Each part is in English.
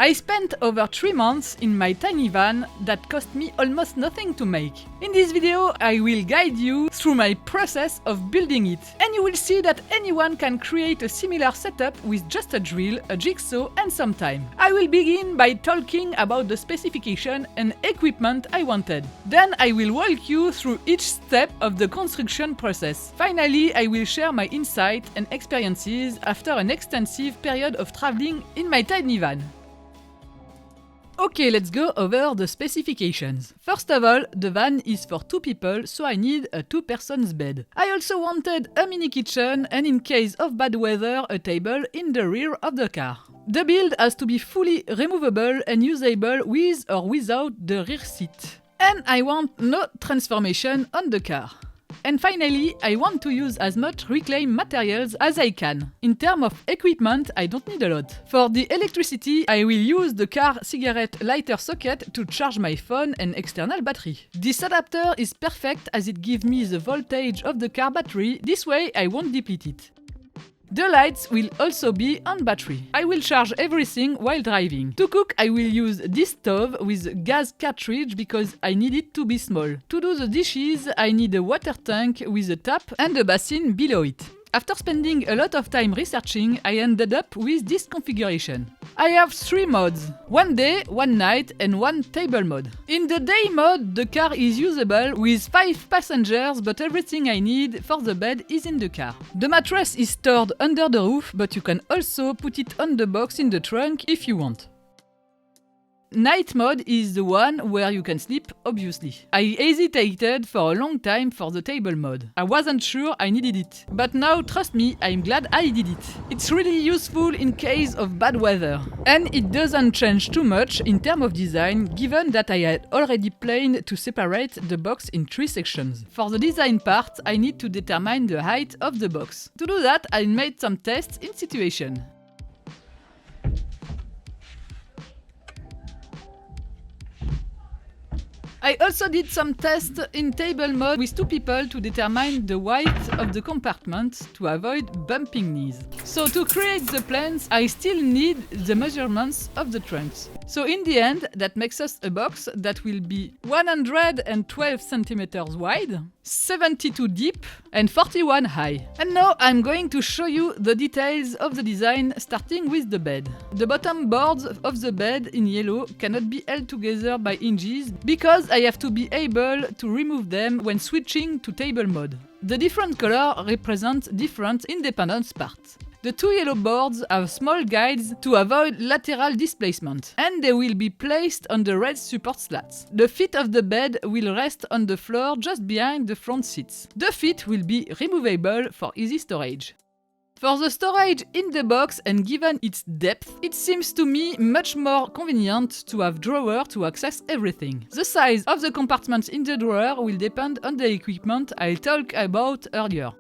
I spent over 3 months in my tiny van that cost me almost nothing to make. In this video, I will guide you through my process of building it, and you will see that anyone can create a similar setup with just a drill, a jigsaw and some time. I will begin by talking about the specification and equipment I wanted. Then I will walk you through each step of the construction process. Finally, I will share my insight and experiences after an extensive period of traveling in my tiny van. Okay, let's go over the specifications. First of all, the van is for 2 people, so I need a 2-person bed. I also wanted a mini kitchen and, in case of bad weather, a table in the rear of the car. The build has to be fully removable and usable with or without the rear seat. And I want no transformation on the car. And finally, I want to use as much reclaimed materials as I can. In terms of equipment, I don't need a lot. For the electricity, I will use the car cigarette lighter socket to charge my phone and external battery. This adapter is perfect as it gives me the voltage of the car battery, this way I won't deplete it. The lights will also be on battery. I will charge everything while driving. To cook, I will use this stove with gas cartridge because I need it to be small. To do the dishes, I need a water tank with a tap and a basin below it. After spending a lot of time researching, I ended up with this configuration. I have 3 modes: 1 day, 1 night and 1 table mode. In the day mode, the car is usable with 5 passengers, but everything I need for the bed is in the car. The mattress is stored under the roof, but you can also put it on the box in the trunk if you want. Night mode is the one where you can sleep, obviously. I hesitated for a long time for the table mode. I wasn't sure I needed it. But now, trust me, I'm glad I did it. It's really useful in case of bad weather. And it doesn't change too much in terms of design, given that I had already planned to separate the box in 3 sections. For the design part, I need to determine the height of the box. To do that, I made some tests in situation. I also did some tests in table mode with 2 people to determine the width of the compartment to avoid bumping knees. So to create the plans, I still need the measurements of the trunks. So in the end, that makes us a box that will be 112 centimeters wide, 72 deep and 41 high. And now I'm going to show you the details of the design, starting with the bed. The bottom boards of the bed in yellow cannot be held together by hinges because I have to be able to remove them when switching to table mode. The different colors represent different independent parts. The 2 yellow boards have small guides to avoid lateral displacement, and they will be placed on the red support slats. The feet of the bed will rest on the floor just behind the front seats. The feet will be removable for easy storage. For the storage in the box and given its depth, it seems to me much more convenient to have drawers to access everything. The size of the compartments in the drawer will depend on the equipment I talked about earlier.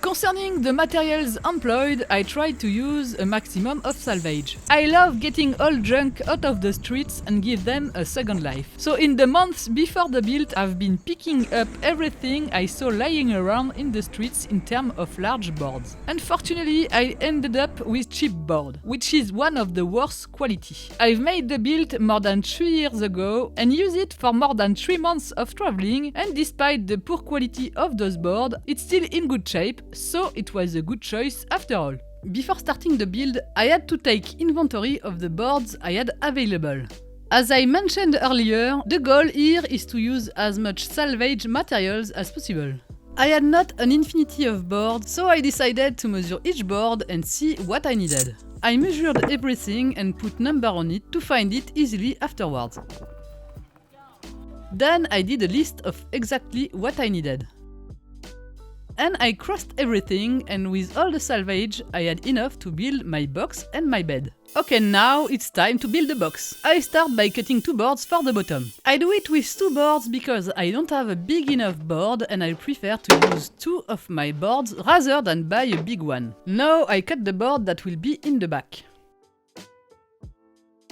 Concerning the materials employed, I tried to use a maximum of salvage. I love getting all junk out of the streets and give them a second life. So in the months before the build, I've been picking up everything I saw lying around in the streets in terms of large boards. Unfortunately, I ended up with cheap board, which is one of the worst quality. I've made the build more than 3 years ago and used it for more than 3 months of traveling, and despite the poor quality of those boards, it's still in good shape. So it was a good choice after all. Before starting the build, I had to take inventory of the boards I had available. As I mentioned earlier, the goal here is to use as much salvage materials as possible. I had not an infinity of boards, so I decided to measure each board and see what I needed. I measured everything and put number on it to find it easily afterwards. Then I did a list of exactly what I needed. And I crossed everything, and with all the salvage, I had enough to build my box and my bed. Okay, now it's time to build the box. I start by cutting 2 boards for the bottom. I do it with 2 boards because I don't have a big enough board and I prefer to use 2 of my boards rather than buy a big one. Now I cut the board that will be in the back.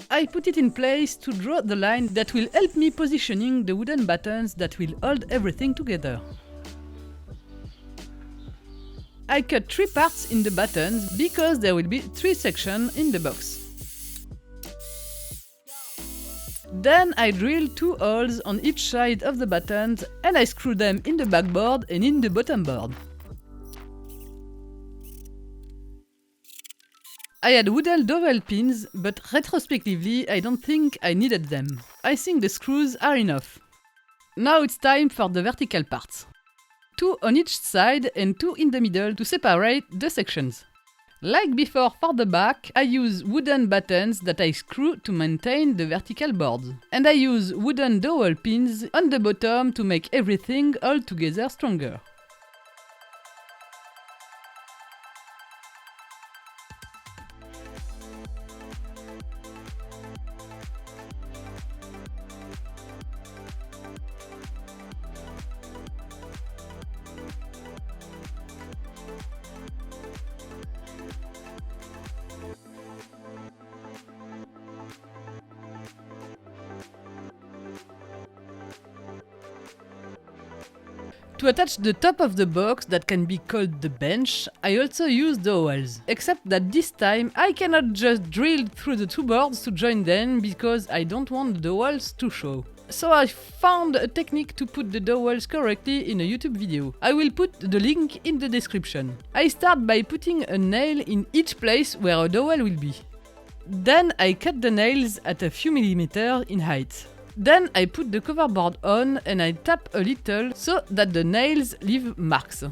I put it in place to draw the line that will help me positioning the wooden buttons that will hold everything together. I cut 3 parts in the buttons because there will be 3 sections in the box. Then I drill 2 holes on each side of the buttons and I screw them in the backboard and in the bottom board. I had wooden dowel pins, but retrospectively I don't think I needed them. I think the screws are enough. Now it's time for the vertical parts. 2 on each side and 2 in the middle to separate the sections. Like before for the back, I use wooden buttons that I screw to maintain the vertical boards. And I use wooden dowel pins on the bottom to make everything all together stronger. To attach the top of the box that can be called the bench, I also use dowels. Except that this time I cannot just drill through the 2 boards to join them because I don't want the dowels to show. So I found a technique to put the dowels correctly in a YouTube video. I will put the link in the description. I start by putting a nail in each place where a dowel will be. Then I cut the nails at a few millimeters in height. Then I put the cover board on and I tap a little so that the nails leave marks.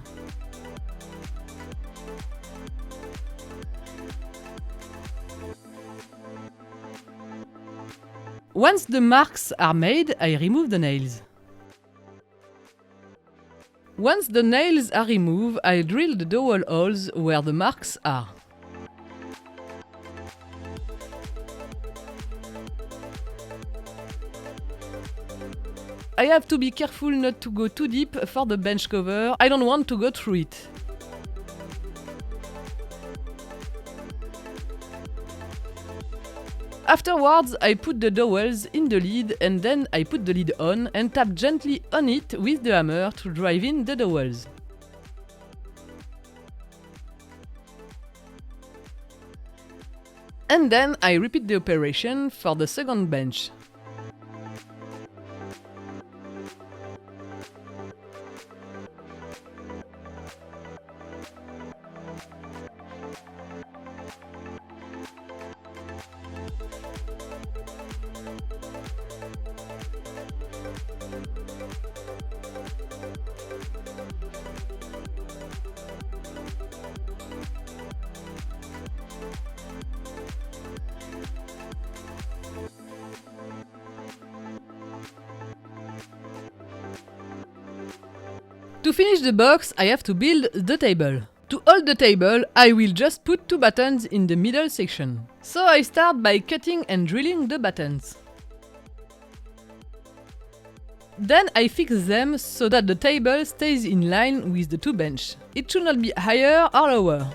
Once the marks are made, I remove the nails. Once the nails are removed, I drill the dowel holes where the marks are. I have to be careful not to go too deep for the bench cover, I don't want to go through it. Afterwards, I put the dowels in the lid and then I put the lid on and tap gently on it with the hammer to drive in the dowels. And then I repeat the operation for the second bench. To finish the box, I have to build the table. To hold the table, I will just put 2 buttons in the middle section. So I start by cutting and drilling the buttons. Then I fix them so that the table stays in line with the 2 benches. It should not be higher or lower.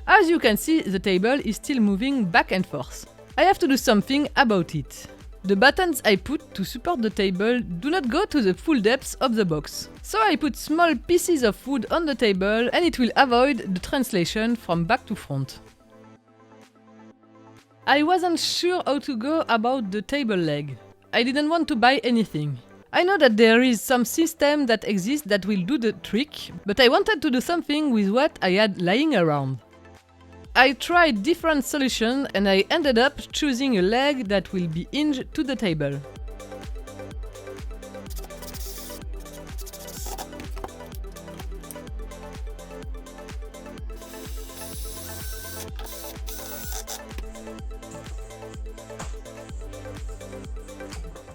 As you can see, the table is still moving back and forth. I have to do something about it. The buttons I put to support the table do not go to the full depth of the box. So I put small pieces of wood on the table and it will avoid the translation from back to front. I wasn't sure how to go about the table leg. I didn't want to buy anything. I know that there is some system that exists that will do the trick, but I wanted to do something with what I had lying around. I tried different solutions and I ended up choosing a leg that will be hinged to the table.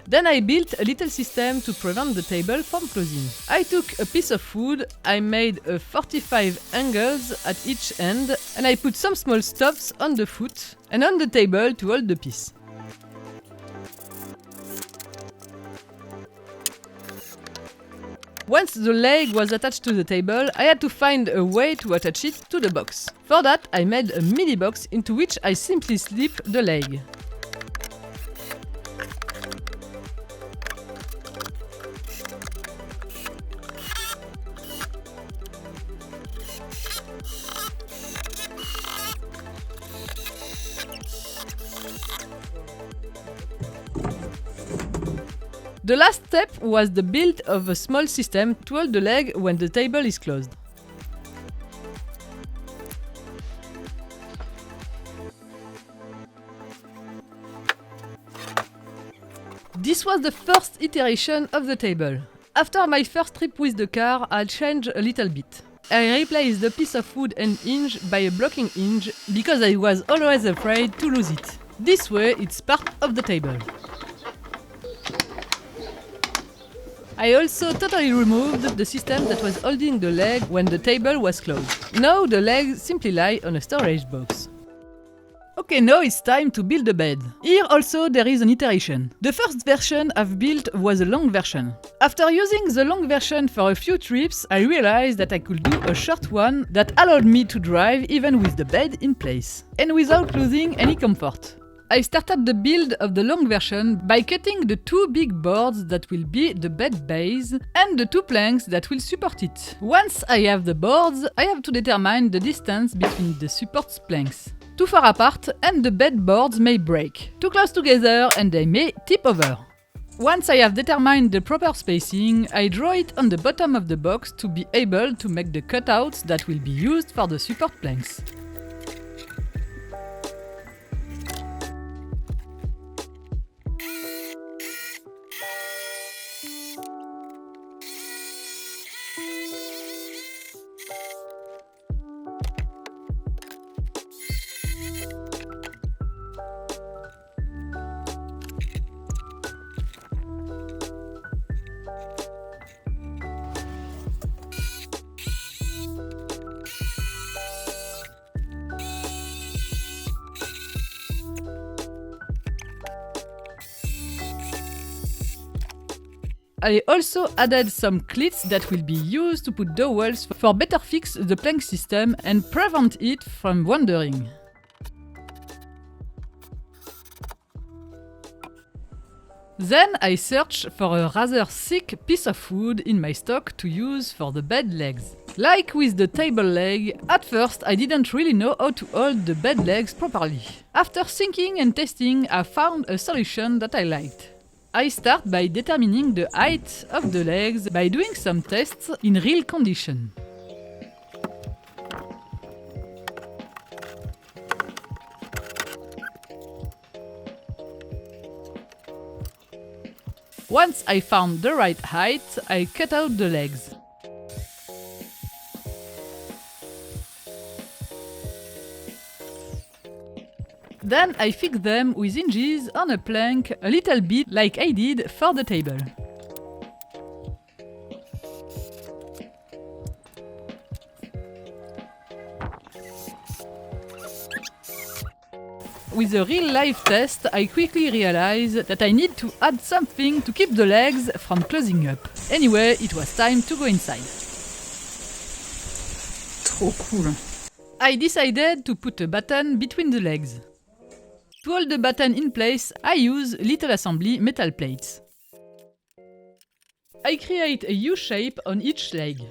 Then I built a little system to prevent the table from closing. I took a piece of wood, I made a 45 angles at each end, and I put some small stops on the foot and on the table to hold the piece. Once the leg was attached to the table, I had to find a way to attach it to the box. For that, I made a mini box into which I simply slip the leg. The last step was the build of a small system to hold the leg when the table is closed. This was the first iteration of the table. After my first trip with the car, I changed a little bit. I replaced the piece of wood and hinge by a blocking hinge because I was always afraid to lose it. This way it's part of the table. I also totally removed the system that was holding the leg when the table was closed. Now the legs simply lie on a storage box. Okay, now it's time to build a bed. Here also there is an iteration. The first version I've built was a long version. After using the long version for a few trips, I realized that I could do a short one that allowed me to drive even with the bed in place, and without losing any comfort. I started the build of the long version by cutting the two big boards that will be the bed base and the two planks that will support it. Once I have the boards, I have to determine the distance between the support planks. Too far apart and the bed boards may break. Too close together and they may tip over. Once I have determined the proper spacing, I draw it on the bottom of the box to be able to make the cutouts that will be used for the support planks. I also added some cleats that will be used to put dowels for better fix the plank system and prevent it from wandering. Then I searched for a rather thick piece of wood in my stock to use for the bed legs. Like with the table leg, at first I didn't really know how to hold the bed legs properly. After thinking and testing, I found a solution that I liked. I start by determining the height of the legs by doing some tests in real condition. Once I found the right height, I cut out the legs. Then I fix them with hinges on a plank a little bit like I did for the table. With a real-life test, I quickly realized that I need to add something to keep the legs from closing up. Anyway, it was time to go inside. Trop cool. I decided to put a button between the legs. To hold the button in place, I use little assembly metal plates. I create a U shape on each leg.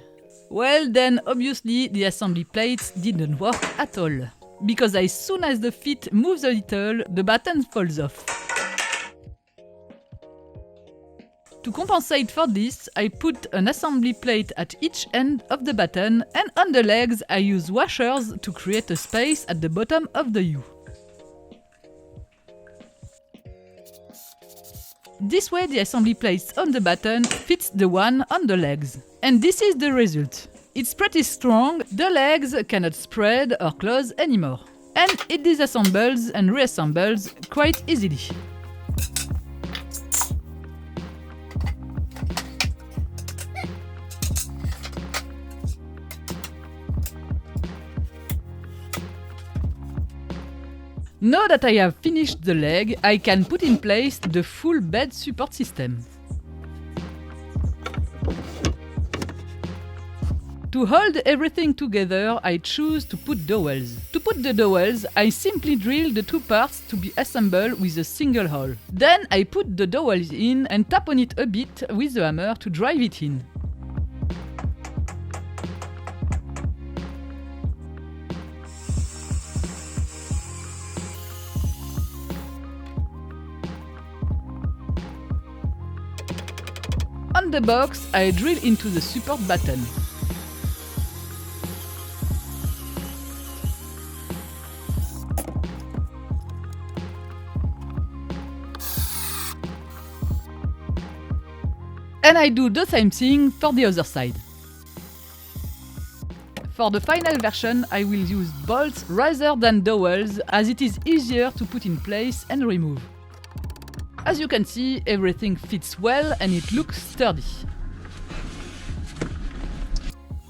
Well, then obviously the assembly plates didn't work at all, because as soon as the feet moves a little, the button falls off. To compensate for this, I put an assembly plate at each end of the button, and on the legs I use washers to create a space at the bottom of the U. This way the assembly plate on the button fits the one on the legs. And this is the result. It's pretty strong, the legs cannot spread or close anymore. And it disassembles and reassembles quite easily. Now that I have finished the leg, I can put in place the full bed support system. To hold everything together, I choose to put dowels. To put the dowels, I simply drill the two parts to be assembled with a single hole. Then I put the dowels in and tap on it a bit with the hammer to drive it in. On the box, I drill into the support button. And I do the same thing for the other side. For the final version, I will use bolts rather than dowels, as it is easier to put in place and remove. As you can see, everything fits well and it looks sturdy.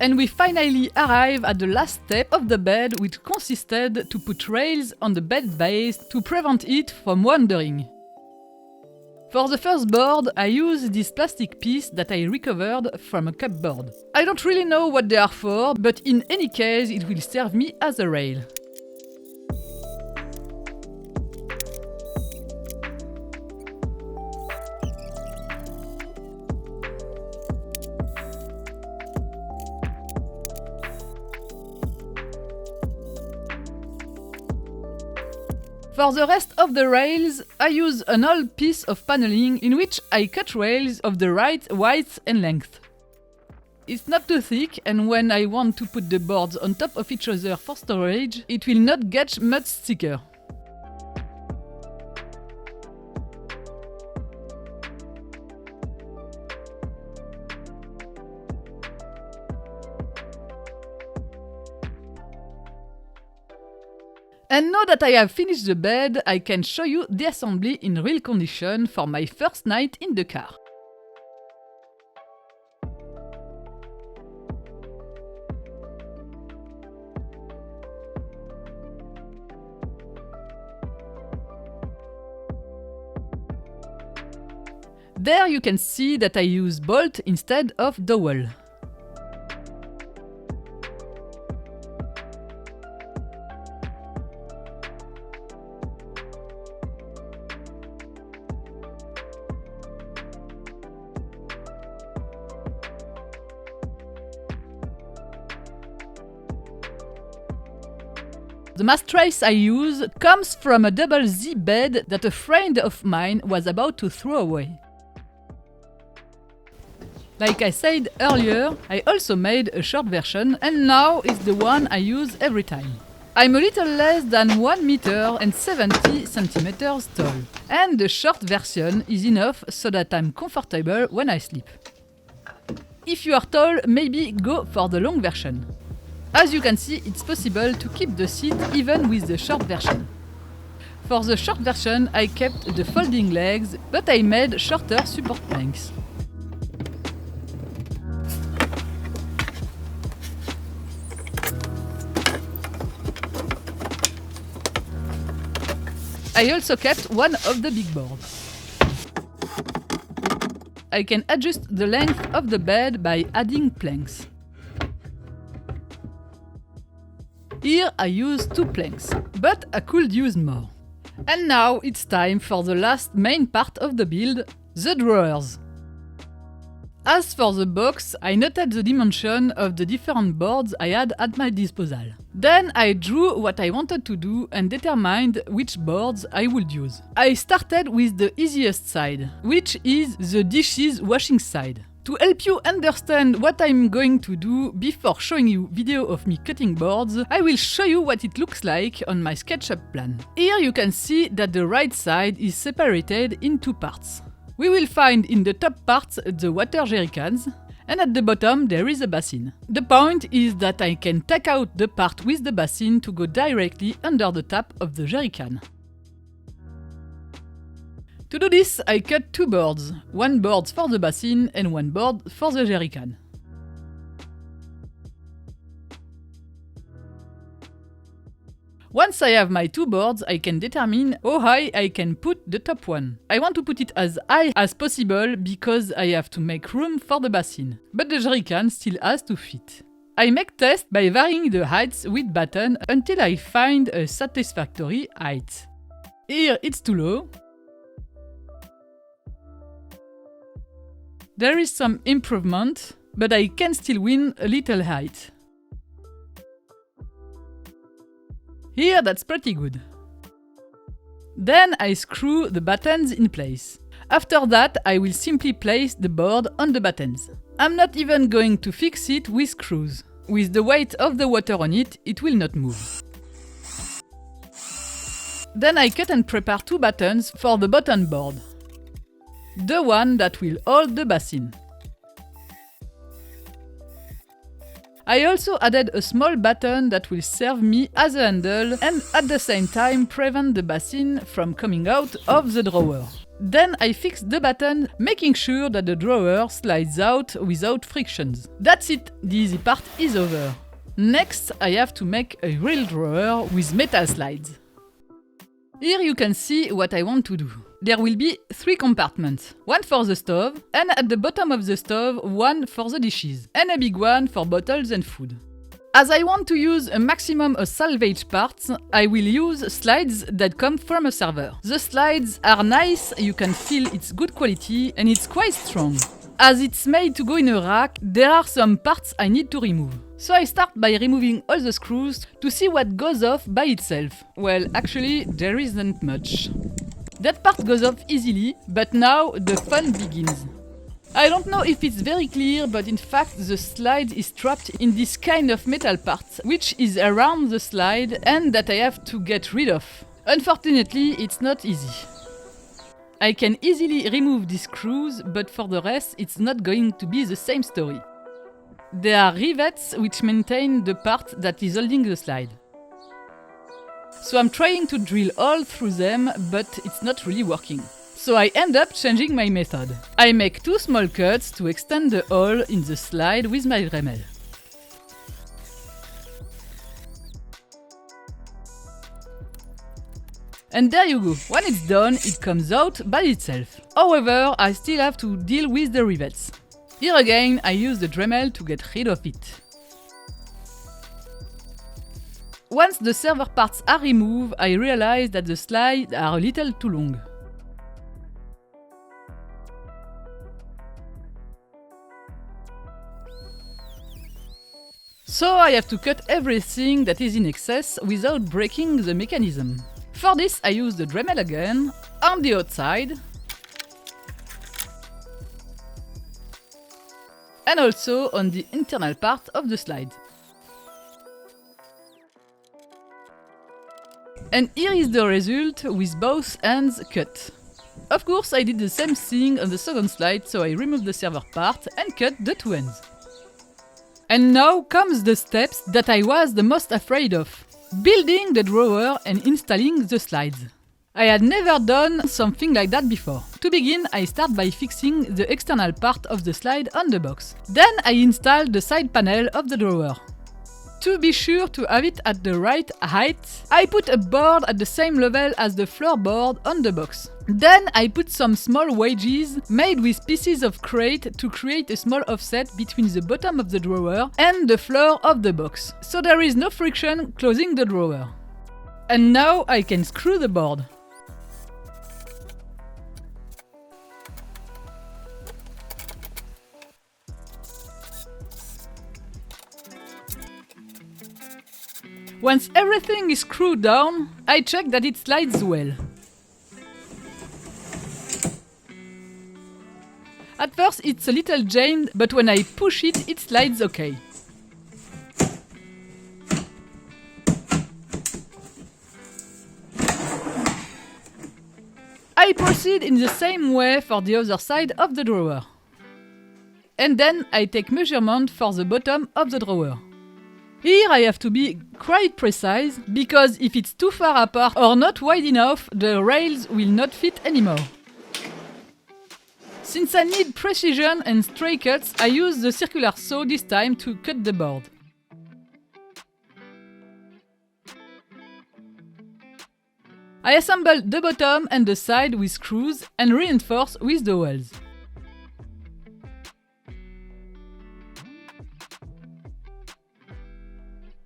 And we finally arrive at the last step of the bed, which consisted to put rails on the bed base to prevent it from wandering. For the first board, I use this plastic piece that I recovered from a cupboard. I don't really know what they are for, but in any case it will serve me as a rail. For the rest of the rails, I use an old piece of paneling in which I cut rails of the right width and length. It's not too thick, and when I want to put the boards on top of each other for storage, it will not get much thicker. And now that I have finished the bed, I can show you the assembly in real condition for my first night in the car. There you can see that I use bolt instead of dowel. The mattress I use comes from a double Z bed that a friend of mine was about to throw away. Like I said earlier, I also made a short version, and now it's the one I use every time. I'm a little less than 1 meter and 70 centimeters tall, and the short version is enough so that I'm comfortable when I sleep. If you are tall, maybe go for the long version. As you can see, it's possible to keep the seat even with the short version. For the short version, I kept the folding legs, but I made shorter support planks. I also kept one of the big boards. I can adjust the length of the bed by adding planks. Here I use 2 planks, but I could use more. And now it's time for the last main part of the build, the drawers. As for the box, I noted the dimension of the different boards I had at my disposal. Then I drew what I wanted to do and determined which boards I would use. I started with the easiest side, which is the dishes washing side. To help you understand what I'm going to do before showing you video of me cutting boards, I will show you what it looks like on my SketchUp plan. Here you can see that the right side is separated in 2 parts. We will find in the top parts the water jerrycans, and at the bottom there is a basin. The point is that I can take out the part with the basin to go directly under the tap of the jerrycan. To do this, I cut 2 boards, 1 board for the basin and 1 board for the jerrycan. Once I have my 2 boards, I can determine how high I can put the top one. I want to put it as high as possible because I have to make room for the basin, but the jerrycan still has to fit. I make tests by varying the heights with button until I find a satisfactory height. Here it's too low. There is some improvement, but I can still win a little height. Here that's pretty good. Then I screw the buttons in place. After that, I will simply place the board on the buttons. I'm not even going to fix it with screws. With the weight of the water on it, it will not move. Then I cut and prepare 2 buttons for the bottom board. The one that will hold the basin. I also added a small button that will serve me as a handle and at the same time prevent the basin from coming out of the drawer. Then I fixed the button, making sure that the drawer slides out without frictions. That's it, the easy part is over. Next, I have to make a real drawer with metal slides. Here you can see what I want to do. There will be 3 compartments, one for the stove, and at the bottom of the stove, one for the dishes, and a big one for bottles and food. As I want to use a maximum of salvage parts, I will use slides that come from a server. The slides are nice, you can feel it's good quality, and it's quite strong. As it's made to go in a rack, there are some parts I need to remove. So I start by removing all the screws to see what goes off by itself. Well, actually, there isn't much. That part goes off easily, but now the fun begins. I don't know if it's very clear, but in fact the slide is trapped in this kind of metal part, which is around the slide and that I have to get rid of. Unfortunately, it's not easy. I can easily remove these screws, but for the rest it's not going to be the same story. There are rivets which maintain the part that is holding the slide. So I'm trying to drill all through them, but it's not really working. So I end up changing my method. I make 2 small cuts to extend the hole in the slide with my Dremel. And there you go, when it's done, it comes out by itself. However, I still have to deal with the rivets. Here again, I use the Dremel to get rid of it. Once the server parts are removed, I realize that the slides are a little too long. So I have to cut everything that is in excess without breaking the mechanism. For this I use the Dremel again, on the outside, and also on the internal part of the slide. And here is the result with both ends cut. Of course I did the same thing on the second slide, so I removed the server part and cut the 2 ends. And now comes the steps that I was the most afraid of. Building the drawer and installing the slides. I had never done something like that before. To begin, I start by fixing the external part of the slide on the box. Then I install the side panel of the drawer. To be sure to have it at the right height, I put a board at the same level as the floorboard on the box. Then I put some small wedges made with pieces of crate to create a small offset between the bottom of the drawer and the floor of the box, so there is no friction closing the drawer. And now I can screw the board. Once everything is screwed down, I check that it slides well. At first it's a little jammed, but when I push it, it slides okay. I proceed in the same way for the other side of the drawer. And then I take measurement for the bottom of the drawer. Here I have to be quite precise, because if it's too far apart or not wide enough, the rails will not fit anymore. Since I need precision and stray cuts, I use the circular saw this time to cut the board. I assemble the bottom and the side with screws and reinforce with the dowels.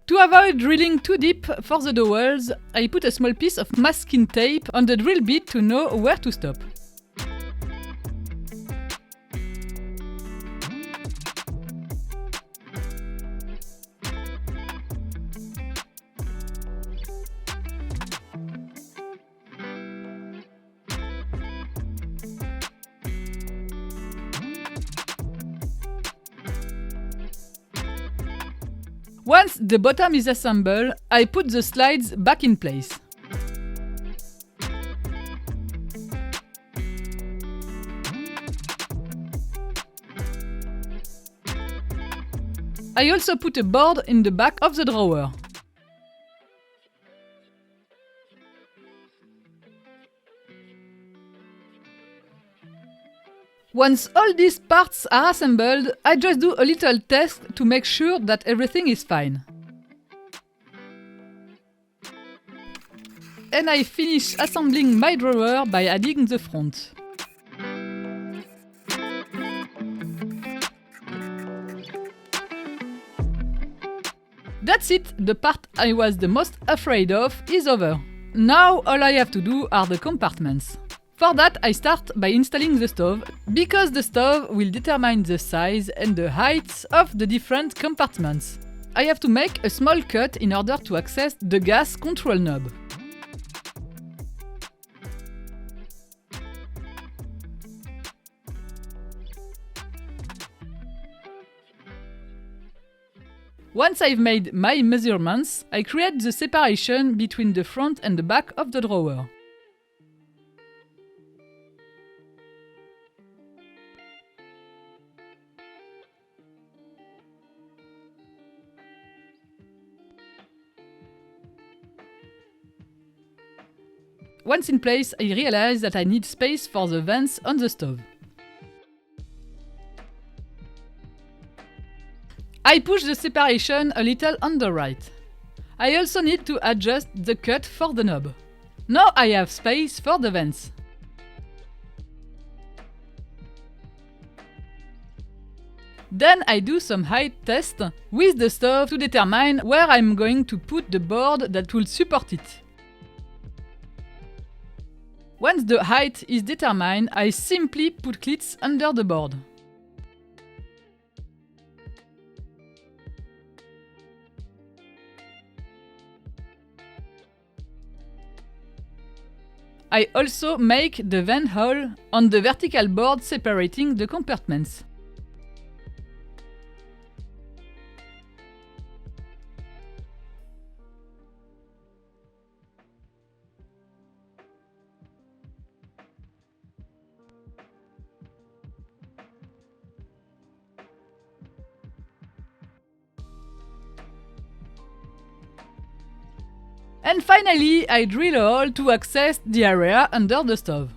To avoid drilling too deep for the dowels, I put a small piece of masking tape on the drill bit to know where to stop. Once the bottom is assembled, I put the slides back in place. I also put a board in the back of the drawer. Once all these parts are assembled, I just do a little test to make sure that everything is fine. And I finish assembling my drawer by adding the front. That's it, the part I was the most afraid of is over. Now all I have to do are the compartments. For that, I start by installing the stove, because the stove will determine the size and the height of the different compartments. I have to make a small cut in order to access the gas control knob. Once I've made my measurements, I create the separation between the front and the back of the drawer. Once in place, I realize that I need space for the vents on the stove. I push the separation a little on the right. I also need to adjust the cut for the knob. Now I have space for the vents. Then I do some height test with the stove to determine where I'm going to put the board that will support it. Once the height is determined, I simply put cleats under the board. I also make the vent hole on the vertical board separating the compartments. And finally, I drill a hole to access the area under the stove.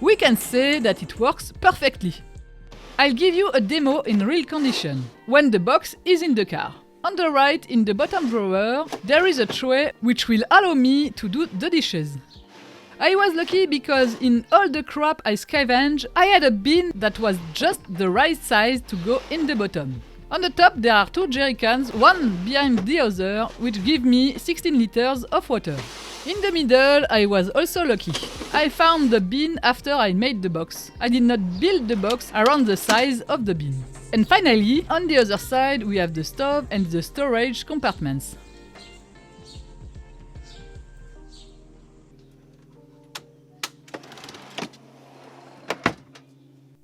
We can say that it works perfectly. I'll give you a demo in real condition, when the box is in the car. On the right, in the bottom drawer, there is a tray which will allow me to do the dishes. I was lucky because in all the crap I scavenged, I had a bin that was just the right size to go in the bottom. On the top there are two jerry cans, one behind the other, which give me 16 liters of water. In the middle, I was also lucky. I found the bin after I made the box. I did not build the box around the size of the bin. And finally, on the other side, we have the stove and the storage compartments.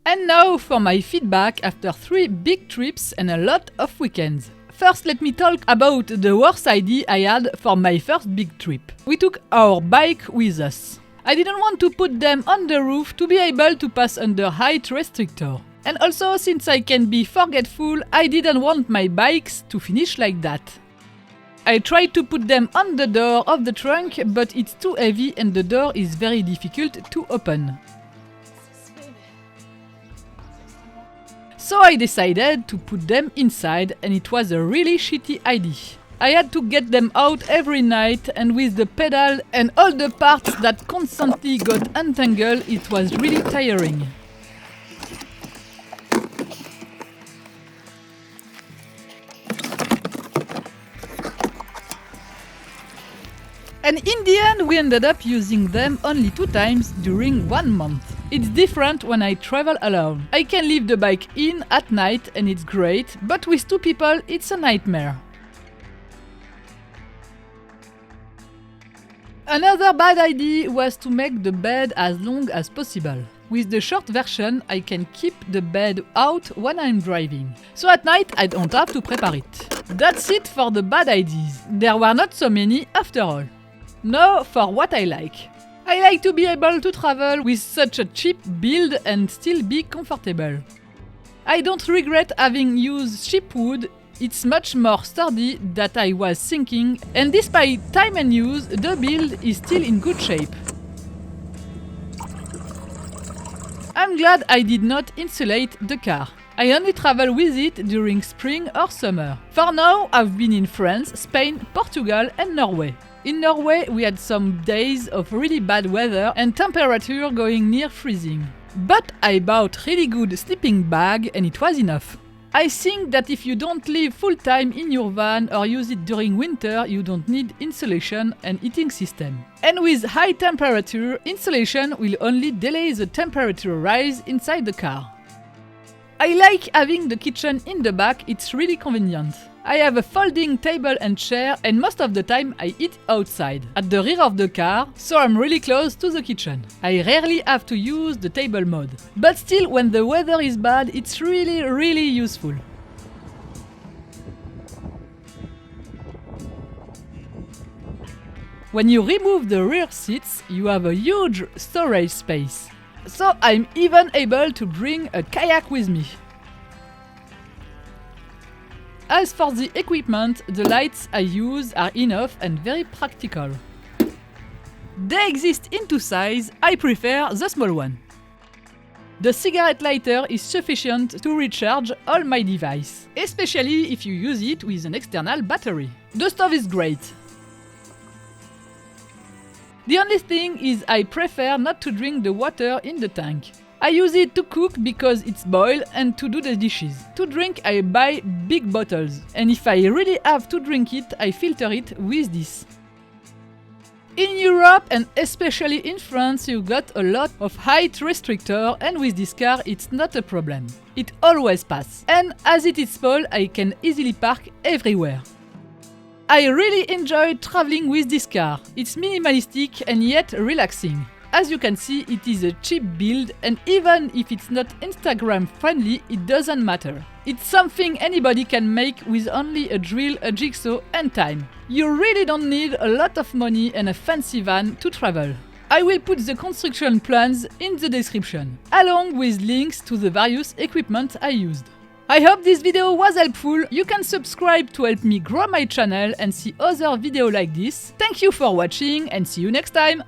And now for my feedback after 3 big trips and a lot of weekends. First, let me talk about the worst idea I had for my first big trip. We took our bike with us. I didn't want to put them on the roof to be able to pass under height restrictor. And also, since I can be forgetful, I didn't want my bikes to finish like that. I tried to put them on the door of the trunk, but it's too heavy and the door is very difficult to open. So I decided to put them inside, and it was a really shitty idea. I had to get them out every night, and with the pedal and all the parts that constantly got entangled, it was really tiring. And in the end, we ended up using them only 2 times during 1 month. It's different when I travel alone. I can leave the bike in at night and it's great, but with 2 people it's a nightmare. Another bad idea was to make the bed as long as possible. With the short version, I can keep the bed out when I'm driving, so at night I don't have to prepare it. That's it for the bad ideas. There were not so many after all. Now for what I like. I like to be able to travel with such a cheap build and still be comfortable. I don't regret having used cheap wood. It's much more sturdy than I was thinking, and despite time and use, the build is still in good shape. I'm glad I did not insulate the car. I only travel with it during spring or summer. For now, I've been in France, Spain, Portugal and Norway. In Norway, we had some days of really bad weather and temperature going near freezing. But I bought really good sleeping bag and it was enough. I think that if you don't live full-time in your van or use it during winter, you don't need insulation and heating system. And with high temperature, insulation will only delay the temperature rise inside the car. I like having the kitchen in the back, it's really convenient. I have a folding table and chair and most of the time I eat outside, at the rear of the car, so I'm really close to the kitchen. I rarely have to use the table mode. But still, when the weather is bad, it's really useful. When you remove the rear seats, you have a huge storage space. So I'm even able to bring a kayak with me. As for the equipment, the lights I use are enough and very practical. They exist in two sizes, I prefer the small one. The cigarette lighter is sufficient to recharge all my devices, especially if you use it with an external battery. The stove is great. The only thing is I prefer not to drink the water in the tank. I use it to cook because it's boiled and to do the dishes. To drink I buy big bottles, and if I really have to drink it, I filter it with this. In Europe and especially in France, you got a lot of height restrictor, and with this car it's not a problem. It always passes. And as it is small, I can easily park everywhere. I really enjoy traveling with this car. It's minimalistic and yet relaxing. As you can see, it is a cheap build, and even if it's not Instagram friendly, it doesn't matter. It's something anybody can make with only a drill, a jigsaw and time. You really don't need a lot of money and a fancy van to travel. I will put the construction plans in the description, along with links to the various equipment I used. I hope this video was helpful. You can subscribe to help me grow my channel and see other videos like this. Thank you for watching and see you next time!